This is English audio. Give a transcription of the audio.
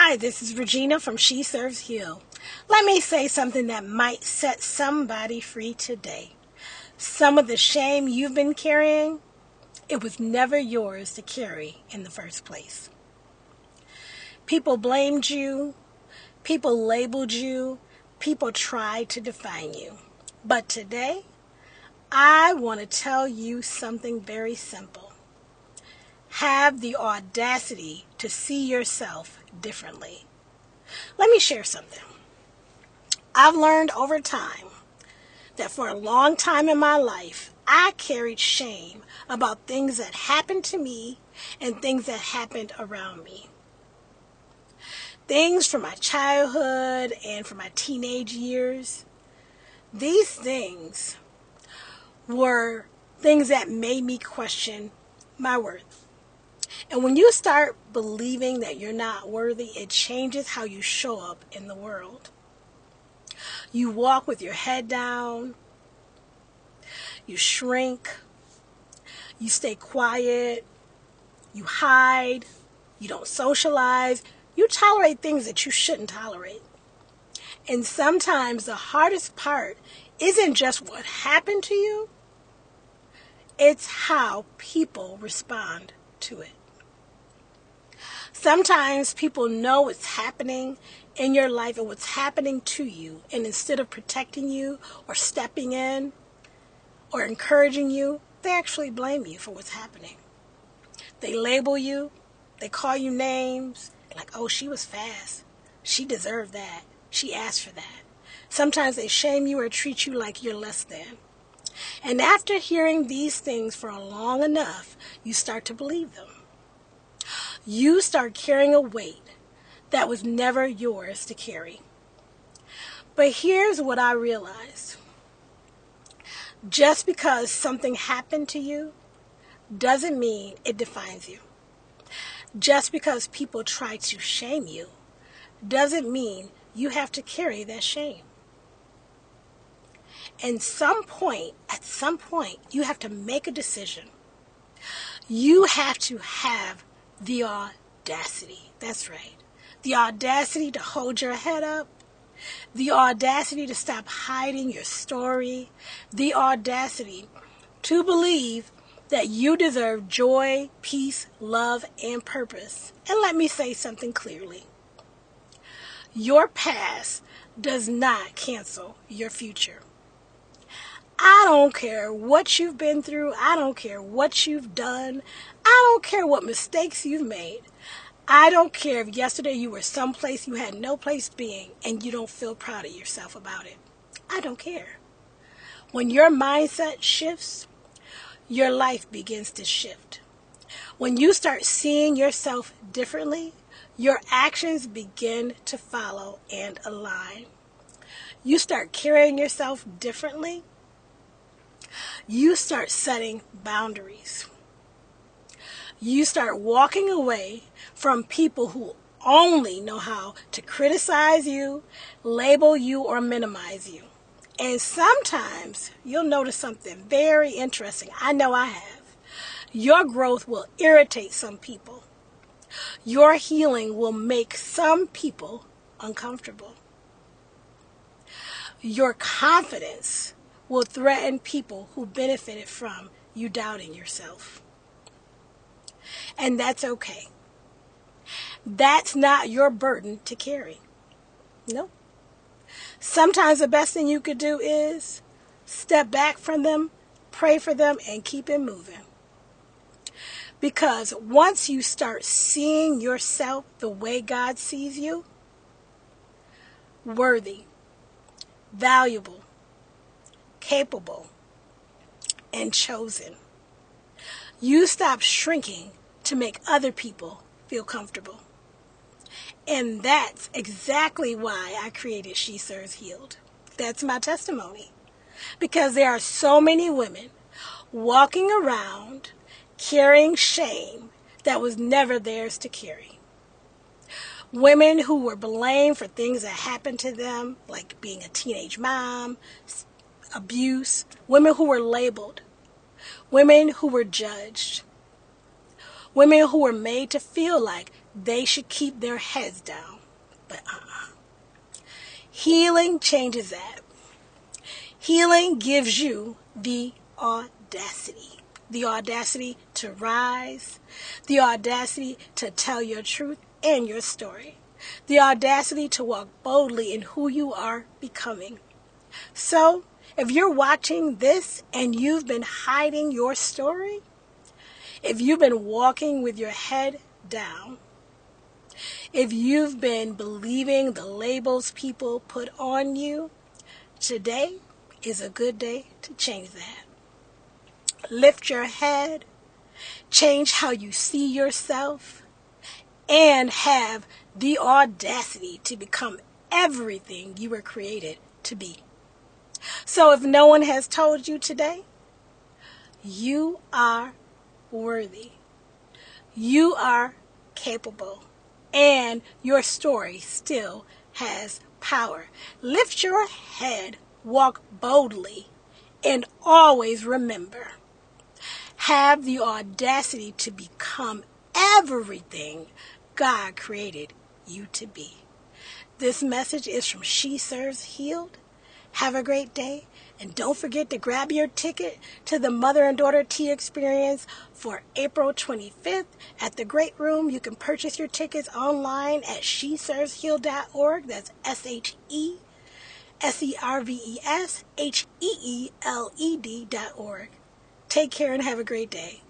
Hi, this is Regina from She Serves Heal. Let me say something that might set somebody free today. Some of the shame you've been carrying, it was never yours to carry in the first place. People blamed you, people labeled you, people tried to define you. But today, I want to tell you something very simple. Have the audacity to see yourself differently. Let me share something. I've learned over time that for a long time in my life, I carried shame about things that happened to me and things that happened around me. Things from my childhood and from my teenage years. These things were things that made me question my worth. And when you start believing that you're not worthy, it changes how you show up in the world. You walk with your head down. You shrink. You stay quiet. You hide. You don't socialize. You tolerate things that you shouldn't tolerate. And sometimes the hardest part isn't just what happened to you. It's how people respond to it. Sometimes people know what's happening in your life and what's happening to you. And instead of protecting you or stepping in or encouraging you, they actually blame you for what's happening. They label you. They call you names like, oh, she was fast. She deserved that. She asked for that. Sometimes they shame you or treat you like you're less than. And after hearing these things for long enough, you start to believe them. You start carrying a weight that was never yours to carry. But here's what I realized. Just because something happened to you doesn't mean it defines you. Just because people try to shame you doesn't mean you have to carry that shame. At some point, you have to make a decision. You have to have the audacity. That's right. The audacity to hold your head up. The audacity to stop hiding your story. The audacity to believe that you deserve joy, peace, love, and purpose. And let me say something clearly. Your past does not cancel your future. I don't care what you've been through. I don't care what you've done. I don't care what mistakes you've made. I don't care if yesterday you were someplace you had no place being and you don't feel proud of yourself about it. I don't care. When your mindset shifts, your life begins to shift. When you start seeing yourself differently, your actions begin to follow and align. You start carrying yourself differently. You start setting boundaries. You start walking away from people who only know how to criticize you, label you, or minimize you. And sometimes you'll notice something very interesting. I know I have. Your growth will irritate some people. Your healing will make some people uncomfortable. Your confidence will threaten people who benefited from you doubting yourself. And that's okay. That's not your burden to carry. No. Sometimes the best thing you could do is step back from them, pray for them, and keep it moving. Because once you start seeing yourself the way God sees you, worthy, valuable, capable, and chosen, you stop shrinking to make other people feel comfortable. And that's exactly why I created She Serves Healed. That's my testimony. Because there are so many women walking around carrying shame that was never theirs to carry. Women who were blamed for things that happened to them, like being a teenage mom, abuse. Women who were labeled. Women who were judged. Women who were made to feel like they should keep their heads down. But healing changes that. Healing gives you the audacity. The audacity to rise. The audacity to tell your truth and your story. The audacity to walk boldly in who you are becoming. So, if you're watching this and you've been hiding your story, if you've been walking with your head down, if you've been believing the labels people put on you, today is a good day to change that. Lift your head, change how you see yourself, and have the audacity to become everything you were created to be. So if no one has told you today, you are worthy. You are capable. And your story still has power. Lift your head, walk boldly, and always remember, have the audacity to become everything God created you to be. This message is from She Serves Healed. Have a great day, and don't forget to grab your ticket to the Mother and Daughter Tea Experience for April 25th at the Great Room. You can purchase your tickets online at sheserveshealed.org. That's SHESERVESHEELED.org. Take care and have a great day.